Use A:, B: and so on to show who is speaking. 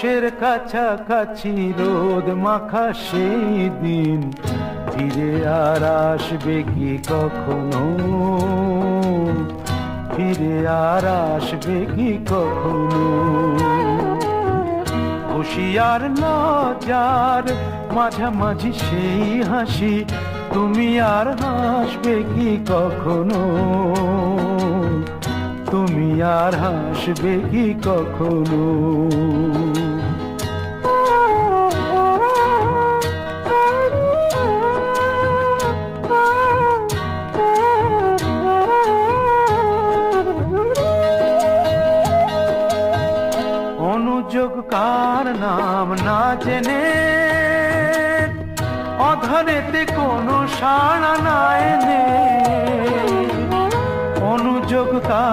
A: পৌষের কাছাকাছি রোদ মাখা সেই দিন ফিরে আর আসবে কি কখনো, ফিরে আর আসবে কি কখনো। হুঁশিয়ার লজ্জার মাঝামাঝি সেই হাসি, তুমি আর হাসবে কি কখনো, তুমি আর হাসবে কি কখনো। অনুযোগ কার নাম না জেনে অধরেতে কোনো সাড়া না এনে, অনুযোগ কার